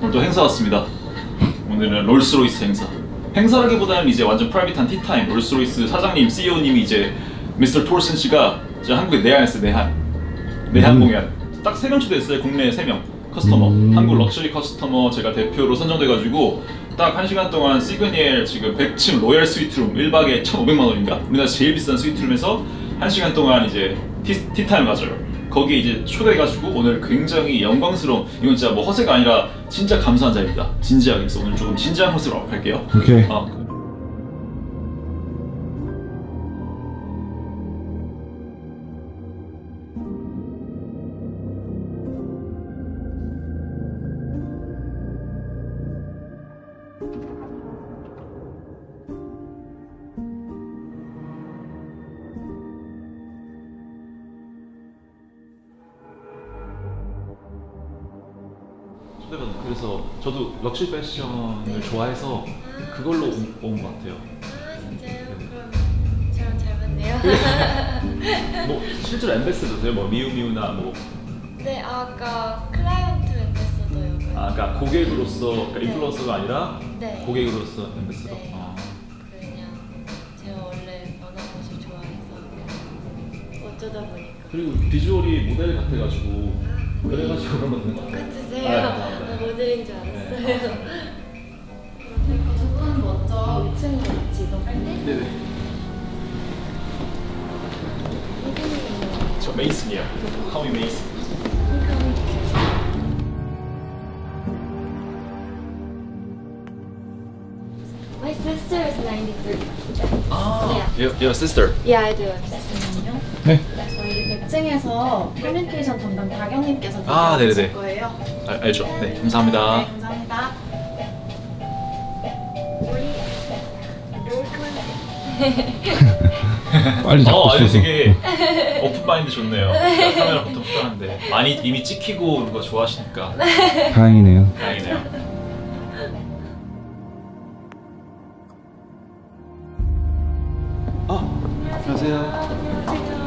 오늘도 행사 왔습니다. 오늘은 롤스로이스 행사라기보다는 이제 완전 프라이빗한 티타임. 롤스로이스 사장님, CEO님이 이제 미스터 톨슨 씨가 이제 한국에 내한했어요. 내한 공연. 딱 3명 초대했어요. 국내 3명 커스터머. 한국 럭셔리 커스터머 제가 대표로 선정돼가지고 딱 1시간 동안 시그니엘 지금 100층 로얄 스위트룸 1박에 1,500만 원인가? 우리나라 제일 비싼 스위트룸에서 1시간 동안 이제 티타임 가져요. 거기에 이제 초대해가지고 오늘 굉장히 영광스러운, 이건 진짜 뭐 허세가 아니라 진짜 감사한 자리입니다. 진지하게. 그래서 오늘 조금 진지한 모습으로 할게요. 오케이. 그래서 저도 럭셔리 패션을 좋아해서 그걸로 온 것 같아요. 진짜요? 그럼 저랑 잘 맞네요. 뭐 실제로 엠베서더세요? 뭐 미우미우나 뭐. 네, 아까 클라이언트 엠베서더요. 그러니까 고객으로서, 그러니까 인플루언서가 아니라 네. 고객으로서 엠베서더. 네. 그냥 제가 원래 변한 옷을 좋아해서 어쩌다 보니까. 그리고 비주얼이 모델 같아가지고 그래가지고 그런 거 있는 것 같아요. 같으세요? 모델인 줄 알았어요. 두 분 먼저 2층으로 같이 이동할까요? 네네. 저 메이슨이요. Call me Mason. My sister is 93. Your sister. Yeah, I do. 네. 저희 100층에서 커뮤니케이션 담당 박영님께서 네네네. 되실 거예요. 알죠. 네, 감사합니다. 네, 감사합니다. 빨리 잡고 아니 있어서. 되게 오픈 마인드 좋네요. 카메라 보통 불편한데 많이 이미 찍히고 오는 거 좋아하시니까 다행이네요. 다행이네요. 안녕하세요.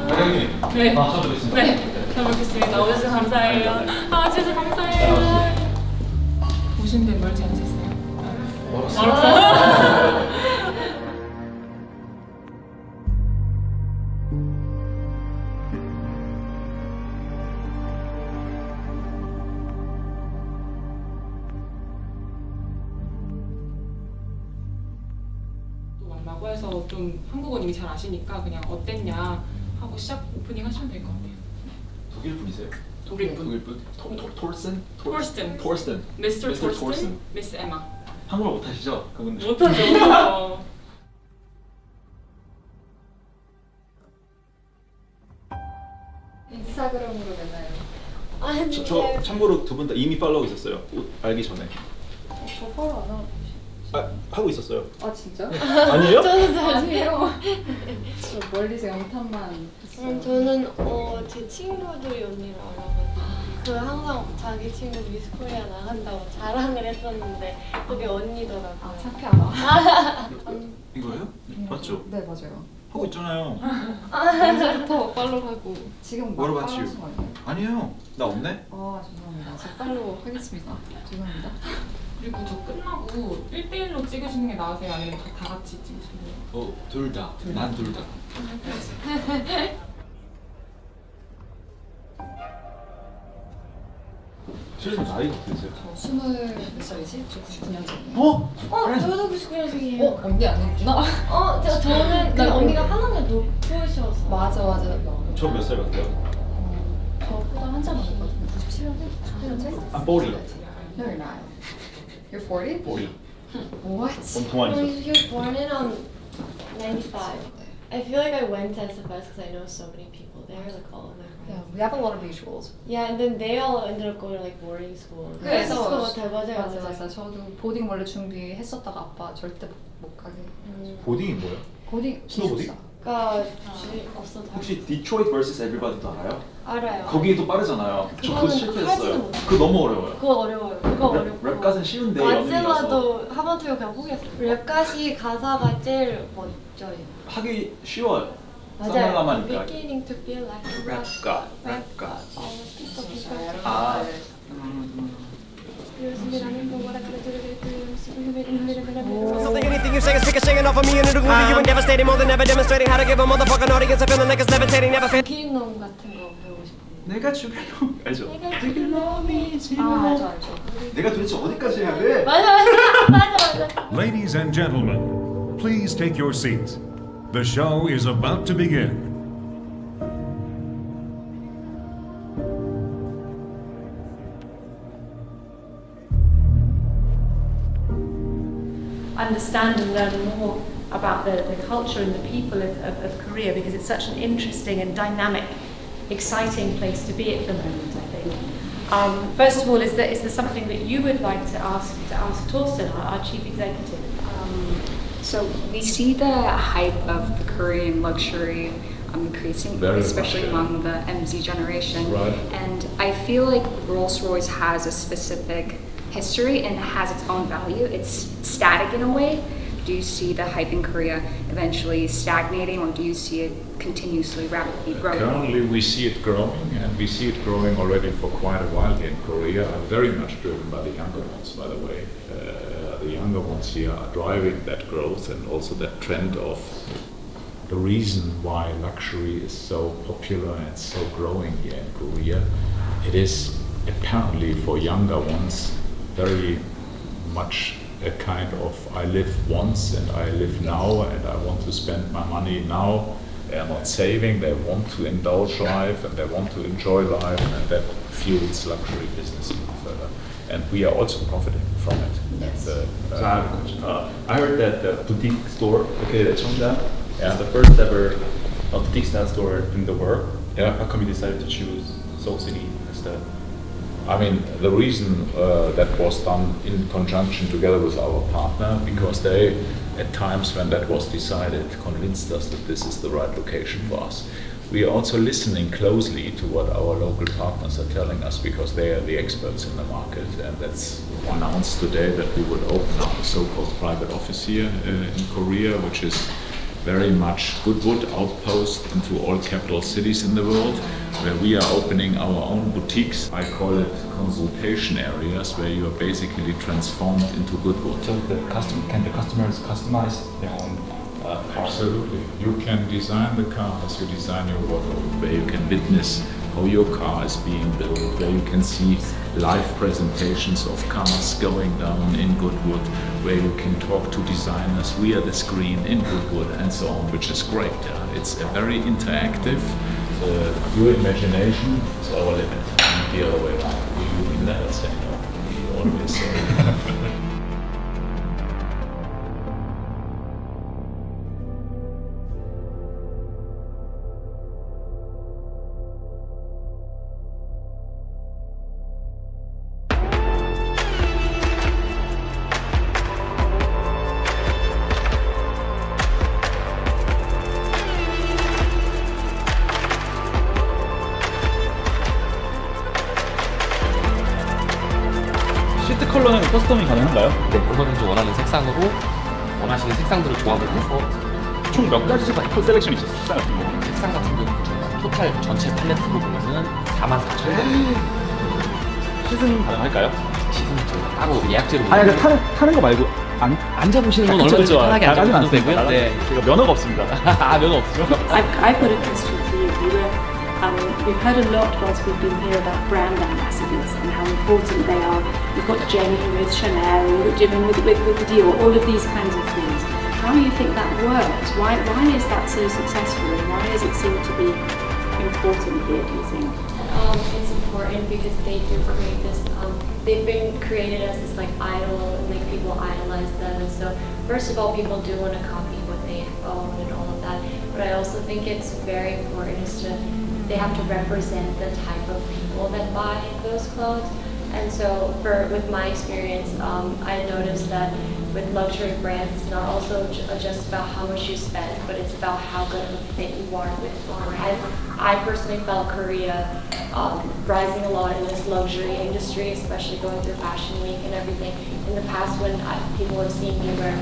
박영님. 네. 처음 뵙겠습니다. 네, 잘 먹겠습니다. 오셔서 감사해요. 진짜 감사해요. 오신데 뭘 잘하셨어요? 멀었어요? 또 만나고 해서 좀 한국어는 이미 잘 아시니까 그냥 어땠냐 하고 시작 오프닝 하시면 될 것 같아요. 독일 분이세요? 독일 분. 독일 분? 톨슨? 톨스튼. 톨슨. 미스터 미스터 톨스튼, 톨슨. 미스 에마. 한국말 못하시죠? 그분들. 못하죠. 인스타그램으로 만나요. 아니, 저 참고로 두 분 다 이미 팔로우 있었어요. 알기 전에. 저 팔로 안 하고. 하고 있었어요. 아 진짜? 아니에요? 아니에요. 저 멀리서 영탐만 했어요. 저는 제 친구들이 언니를 알아가지고 그 항상 자기 친구 미스 코리아 나간다고 자랑을 했었는데 그게 언니더라고요. 아 착해 알아. 이거예요? 맞죠? 네 맞아요. 하고 있잖아요. 언제부터 팔로우하고 지금 막 What about you? 팔로우하신 거 아니에요? 아니에요. 나 없네. 아 죄송합니다. 저 팔로우 하겠습니다. 죄송합니다. 그리고 저 끝나고 1대1로 찍으시는 게 나으세요? 아니면 다 같이 찍으시는 거예요? 둘 다. 난 둘 다. 실은 나이가 어떻게 되세요? 저 20몇 살이지? 저 99년생이에요. 저도 99년생이에요. 언니 아니구나. 저는 근데 나 언니가 한 학년 높으셔서. 맞아. 저 몇 살 같아요? 저보다 한참 많거든요. 97년생? 97년생? I'm 40. No, you're not. You're 40? 40. What? 동안이죠. He was born in 95. I feel like I went to SFS because I know so many people there, like all of them. Yeah, we have a lot of mutuals. Yeah, and then they all ended up going to like boarding school. 그래서 맞아요. 저도 보딩 원래 준비했었다가 아빠 절대 못 가게. 보딩이 뭐예요? 보딩 스노보딩? 그러니까 없어도 혹시 디트로이트 vs 에브리바디도 알아요? 알아요. 거기도 빠르잖아요. 저 그거 그거는 실패했어요. 하지는 못해요. 그거 너무 어려워요. 그거 어려워요. 그거 어렵고. 랩까지는 쉬운데 연습이라서 마지막도 하마터면 그냥 포기했어요. 랩까지 가사가 제일 멋져요. 하기 쉬워요. 맞아요. 사말라마니까. Beginning to feel like a Rap god, rap god. All the people I don't 아, know. 요즘이라는 Something, anything you say is singing off of me and it'll glue you and devastating more than ever demonstrating how to give a motherfucking audience a feeling like it's levitating, never fit. 킬링놈 같은 거 배우고 싶어. 내가 죽여놓은 알죠? 알죠 알죠. 내가 도대체 어디까지 해야 돼? 맞아. Ladies and gentlemen, please take your seats. The show is about to begin. Understand and learn more about the culture and the people of Korea, because it's such an interesting and dynamic, exciting place to be at the moment, I think. First of all, is there something that you would like to ask Torsten, our chief executive? So we see the hype of the Korean luxury increasing, Very especially much, among the MZ generation. Right. And I feel like Rolls-Royce has a specific history and has its own value. It's static in a way. Do you see the hype in Korea eventually stagnating, or do you see it continuously rapidly growing? Currently we see it growing, and we see it growing already for quite a while here in Korea, very much driven by the younger ones, by the way. The younger ones here are driving that growth, and also that trend of the reason why luxury is so popular and so growing here in Korea. It is apparently for younger ones very much a kind of I live once and I live now and I want to spend my money now. They are not saving, they want to indulge life and they want to enjoy life, and that fuels luxury business even further. And we are also profiting from it. Yes. And, I have a question. I heard that the boutique store located at Cheongda Yeah. is the first ever boutique style store in the world. Yeah. How come you decided to choose Seoul City as the... I mean, the reason that was done in conjunction together with our partner, because they, at times when that was decided, convinced us that this is the right location for us. We are also listening closely to what our local partners are telling us, because they are the experts in the market, and that's announced today that we would open up a so-called private office here in Korea, which is very much Goodwood outpost into all capital cities in the world, where we are opening our own boutiques. I call it consultation areas, where you are basically transformed into Goodwood. So can the customers customize their own car? Absolutely. You can design the car as you design your wardrobe, where you can witness how your car is being built, where you can see live presentations of cars going down in Goodwood, where you can talk to designers. We are the screen in Goodwood and so on, which is great. It's a very interactive. Your imagination is our limit, and the other way around. We never say no. We always say. 시트 컬러는 커스텀이 가능한가요? 네, 얼마든지 원하는 색상으로 원하시는 색상들을 조합을 해서 총 몇 가지 셀렉션이 있었어요? 색상 같은 거? 색상 같은 경우는 토탈 전체 팔레트로 보면은 44,000원. 시승 가능할까요? 시승 저희가 따로 예약제로 아니, 타는 거 말고 앉아보시는 건 얼마든지 편하게 앉아보셔도 되고요. 네, 제가 면허가 없습니다. 아, 면허 없죠? I've got a question for you. We've heard a lot whilst we've been here about brand ambassadors and how important they are. You've got Jenny with Chanel, you've got Jimin with Dior, all of these kinds of things. How do you think that works? Why is that so successful, and why does it seem to be important here, do you think? It's important because they do create this, they've been created as this like idol, and like people idolize them, and so first of all people do want to copy what they own and all of that, but I also think it's very important is to, they have to represent the type of people that buy those clothes. And so with my experience, I noticed that with luxury brands, it's not also just about how much you spend, but it's about how good of a fit you are with the brand. I personally felt Korea rising a lot in this luxury industry, especially going through Fashion Week and everything. In the past, when people would see me wear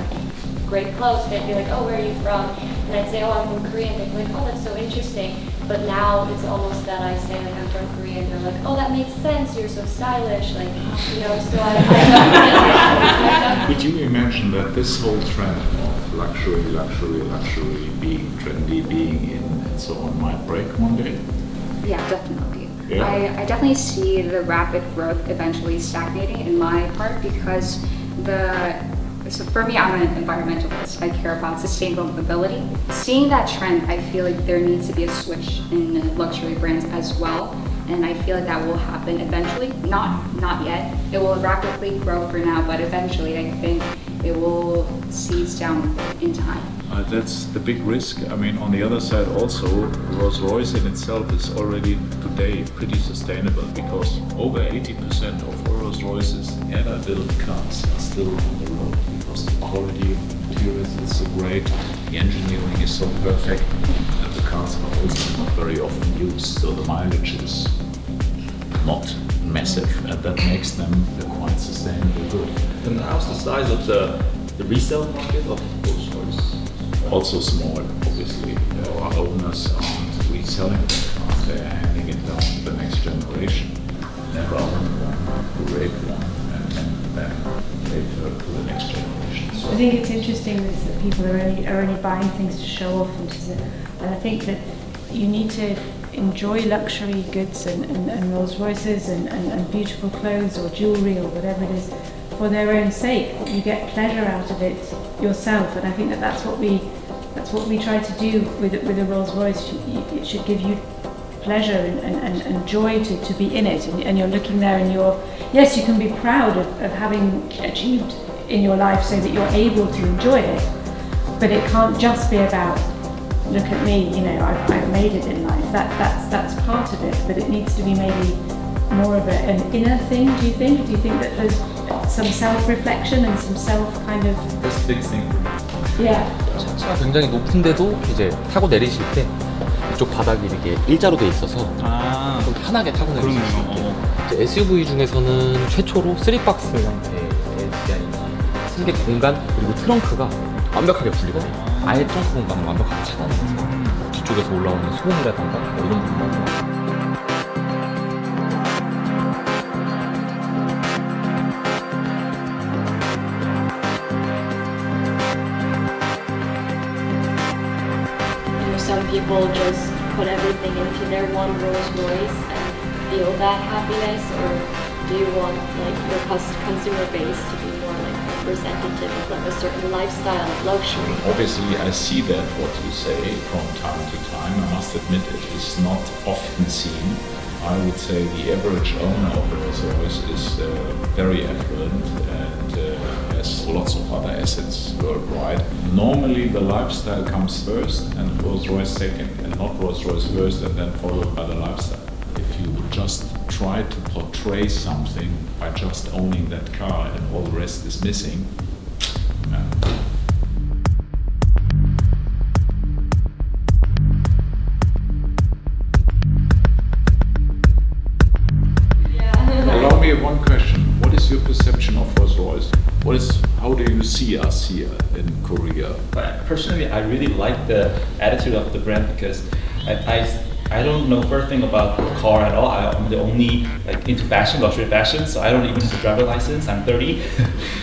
great clothes, they'd be like, oh, where are you from? And I'd say, oh, I'm from Korea. And they'd be like, oh, that's so interesting. But now it's almost that I say like I'm from Korea and they're like, oh, that makes sense, you're so stylish, like, you know, so I Could you imagine that this whole trend of luxury, being trendy, being in, and so on might break one day? Yeah, definitely. Yeah. I definitely see the rapid growth eventually stagnating in my part because so for me, I'm an environmentalist. I care about sustainable mobility. Seeing that trend, I feel like there needs to be a switch in luxury brands as well. And I feel like that will happen eventually. Not yet. It will rapidly grow for now, but eventually I think it will seize down in time. That's the big risk. I mean, on the other side also, Rolls-Royce in itself is already today pretty sustainable because over 80% of Rolls-Royce's ever-built cars are still on the road because the quality of the materials is so great, the engineering is so perfect, and the cars are also not very often used, so the mileage is not massive, and that makes them a quite sustainable good. And how's the size of the resale market of Rolls-Royce? Also small, obviously. Our owners aren't reselling the cars, they're handing it down to the next generation. Never own one, create one, and then later to the next generation. I think it's interesting is that people are only buying things to show off, and I think that you need to enjoy luxury goods and Rolls Royces and beautiful clothes or jewellery or whatever it is for their own sake. You get pleasure out of it yourself, and I think that that's what we try to do with a Rolls Royce. It should give you pleasure and joy to be in it, and you're looking there and yes, you can be proud of having achieved in your life so that you're able to enjoy it, but it can't just be about, look at me, you know, I've made it in life. That's part of it, but it needs to be maybe more of an inner thing, do you think? Do you think that there's some self-reflection and some self kind of... That's the biggest thing. Yeah. 차가 굉장히 높은데도 이제 타고 내리실 때 이쪽 바닥이 이렇게 일자로 돼 있어서 좀 편하게 타고 내릴 수 있게. 이제 SUV 중에서는 최초로 3박스 형태의 디자인이 승객 공간 그리고 트렁크가 완벽하게 분리거든요. 아예 트렁크 공간을 완벽하게 차단해서 뒤쪽에서 올라오는 소음이라든가 뭐 이런 부분들. Some people just put everything into their one Rolls Royce and feel that happiness, or do you want like your consumer base to be more like representative of like a certain lifestyle of luxury? Obviously, I see that what you say from time to time. I must admit it is not often seen. I would say the average owner of a Rolls-Royce is very affluent and has lots of other assets worldwide. Normally the lifestyle comes first and Rolls-Royce second, and not Rolls-Royce first and then followed by the lifestyle. If you just try to portray something by just owning that car and all the rest is missing, Allow me one question. What is your perception of Rolls-Royce? How do you see us here in Korea? But personally, I really like the attitude of the brand because I don't know first thing about the car at all. I'm the only like into fashion, luxury fashion, so I don't even have a driver license. I'm 30.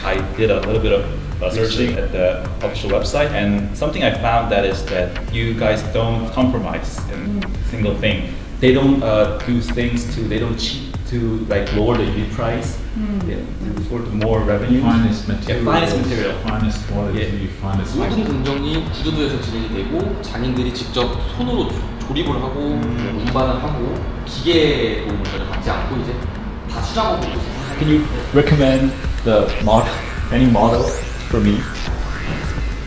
I did a little bit of searching at the official website, and something I found that is that you guys don't compromise in a single thing. They don't do things they don't cheat to like lower the unit price. For more revenue. Finest material. Yeah, finest material. Finest quality, finest 모든 공정이 구조도에서 진행이 되고 장인들이 직접 손으로 조립을 하고 운반을 하고 기계 도움을 전혀 받지 않고 이제 다 수작업으로. Can you recommend any model for me?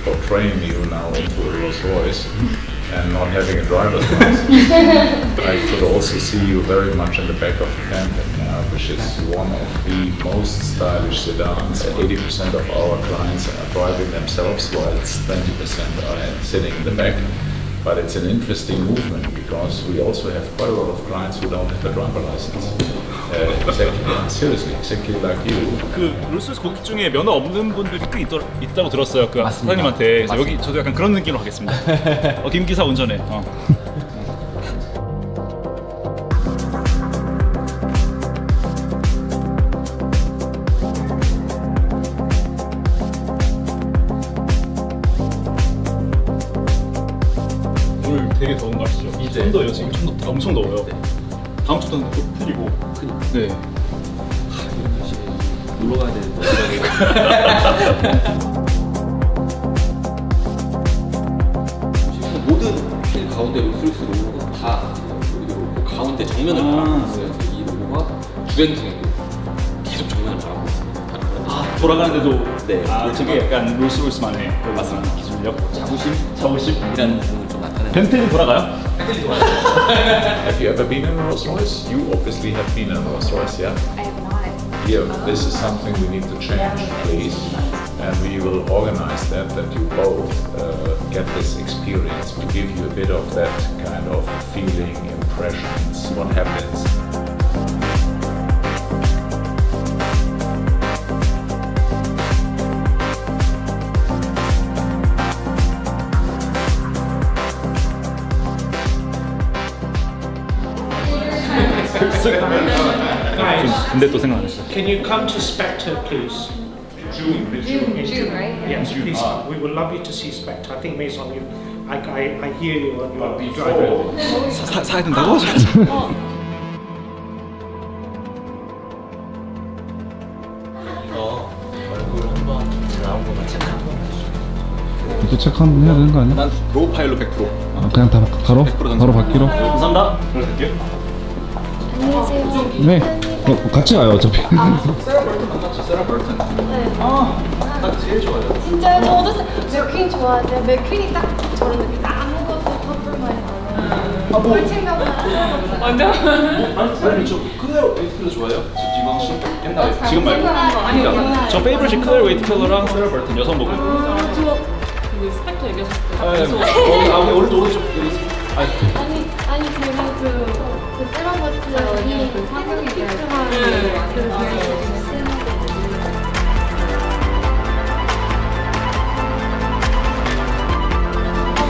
Portraying you now into a Rolls-Royce and not having a driver's license. I could also see you very much in the back of the Phantom, which is one of the most stylish sedans. 80% of our clients are driving themselves, while 20% are sitting in the back. But it's an interesting movement because we also have quite a lot of clients who don't have a driver license. Exactly like you. 그 롤스로이스 고객 중에 면허 없는 분들이 꽤 있다고 들었어요. 그 사장님한테. 그래서 여기 저도 약간 그런 느낌으로 가겠습니다. 김 기사 운전해. 엄청 더워요. 다음 주부터는 또 풀리고. 네. 이런 날씨에 놀러 가야 되는데. 모든 필 가운데 롤스로이스 로고가 다 가운데 정면을 바라보고 있어요. 그래서 이 로고가 주행 중에도 계속 정면을 바라보고 있습니다. 돌아가는데도. 네. 저게 약간 롤스로이스만의 맞습니다. 기술력, 자부심이라는 부분을 좀 나타내는. 벤틀리 돌아가요? 벤틀리 돌아가요. Have you ever been in a Rolls Royce? You obviously have been in a Rolls Royce, yeah? I have not. Yeah, this is something we need to change, please. And we will organize that you both get this experience to give you a bit of that kind of feeling, impressions, what happens. 근데 또 생각났어. Can you come to Spectre, please? June, right? Yes, please. We would love you to see Spectre. I think based on you, I hear you on your drive. 사야 된다고? 이거 얼굴 한번 나온 거만 체크 한번 해주세요. 또 체크 한번 해야 되는 거 아니야? 난 로우 파일로 100%. 그냥 다 바로 받기로? 감사합니다. 그럴게요. 네. 같이 가요 어차피. 세라 벌튼 만났죠. 세라 벌튼. 네. 딱 제일 좋아요. 진짜요? 저도 맥퀸 좋아하세요. 맥퀸이 딱 저런 느낌. 아무것도 퍼플만 안 뭘 챙겨봐. 완전. 아니 저 클레어 웨이트 킬러 좋아해요. 지광 씨 옛날에 지금 말고. 그러니까 저 페이버릿이 클레어 웨이트 킬러랑 세라 벌튼 여성 보고. 그 스펙터 얘기하셨을 때. 오른쪽. 아니 그리고 그 세라버트이 그 사극이 피트하는 그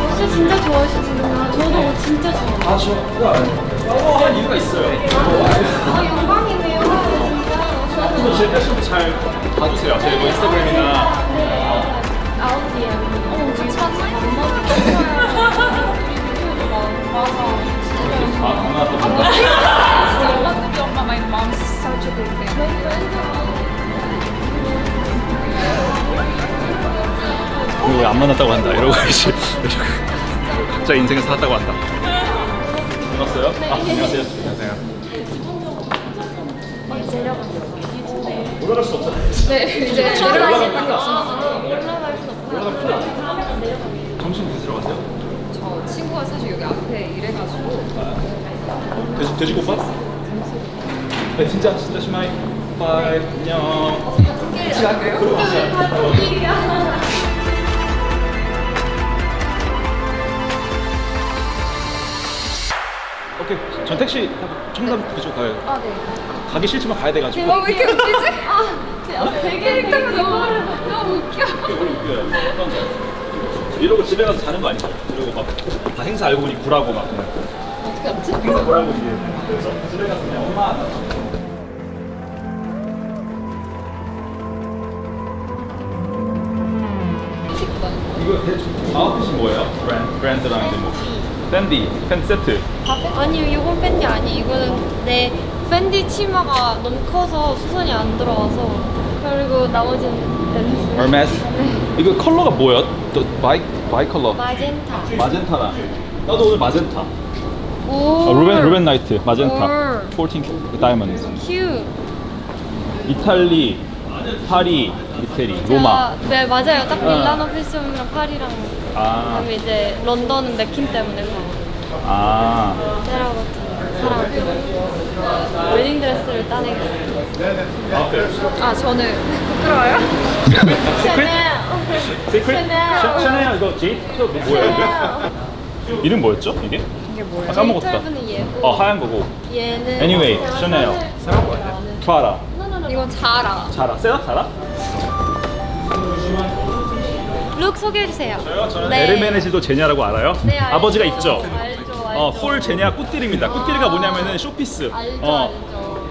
옷을 진짜 좋아하시는구나. 저도 옷 진짜 좋아해요. 한 이유가 있어요. 영광이네요. 앞으로 제 패션도 잘 봐주세요. 제 뭐 인스타그램이나. 아웃이야. 같이 만나요. My mom's such a big fan. 왜 안 만났다고 한다 이러고 이제 각자 인생에서 살았다고 한다. 반갑어요? 안녕하세요. 올라갈 수 없잖아요. 네, 이제 내려갈 수밖에 없어서. 올라갈 수 없어요. 점심 드시러 가세요? 저 친구가 사실 여기 앞에 일해가지고. 돼지국밥? 네, 진짜 심하이. 바이, 안녕. 같이 가게요? 오케이, 전 택시 청담 그쪽 가요. 아, 네. 가기 싫지만 가야 돼가지고. 왜 이렇게 웃기지? 되게 너무 웃겨. 웃겨요. 이러고 집에 가서 자는 거 아니죠? 이러고 막 다 행사 알고 보니 구라고 막 그냥. 어떻게 알지? 행사 구라고 이제. 그래서 집에 가서 그냥 엄마. 이거 대충 아웃핏이 뭐예요? 브랜드랑 이제 뭐 팬디, 팬 세트. 아니요, 이건 팬디 아니. 이거는 내 팬디 치마가 너무 커서 수선이 안 들어와서. 그리고 나머지는 렌즈. Hermes? 이거 컬러가 뭐야? 바이 컬러. 마젠타. 마젠타라. 나도 오늘 마젠타. 오. 루벤 나이트 마젠타. 14 다이아몬드. 큐. 이탈리, 파리, 이태리, 로마. 네, 맞아요. 딱 밀라노 패션이랑 파리랑. 그다음에 이제 런던은 맥퀸 때문에 가고. 세라버튼 사랑하고. 웨딩 드레스를 따내겠어요. 저는 부끄러워요? 샤넬 이거 제이트 뭐예요 이게? 이름 뭐였죠 이게? 이게 뭐예요? 까먹었다. 얘고. 하얀 거고. 얘는. Anyway, 샤넬. 프라다. 이건 자라. 자라? 룩 소개해주세요. 저는 에르메네즈도 제냐라고 알아요? 네, 알죠. 아버지가 있죠? 알죠. 풀 제냐 꽃띠리입니다. 꽃띠리가 뭐냐면은 쇼피스. 알죠.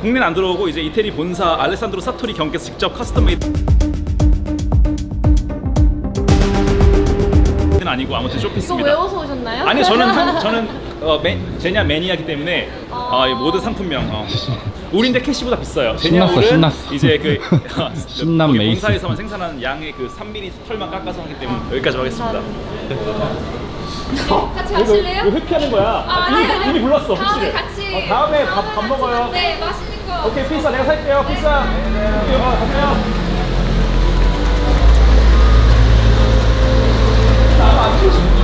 국내는 안 들어오고 이제 이태리 본사 알레산드로 사토리 경께서 직접 커스텀 메이드 아니고 아무튼 쇼피스입니다. 이거 외워서 오셨나요? 아니 저는 제냐 매니아기 때문에 이 모든 상품명 우린데 캐시보다 비싸요. 신났어, 제냐울은 신났어. 이제 그 신난 메이스. 본사에서만 생산하는 양의 그 3mm 털만 깎아서 하기 때문에 여기까지 하겠습니다. 같이 가실래요? 이거 회피하는 거야. 이미 불렀어. 다음에 혹시. 같이. 다음에 밥 먹어요. 네, 맛있는 거. 오케이, 피자 내가 살게요. 피자. 갈게요.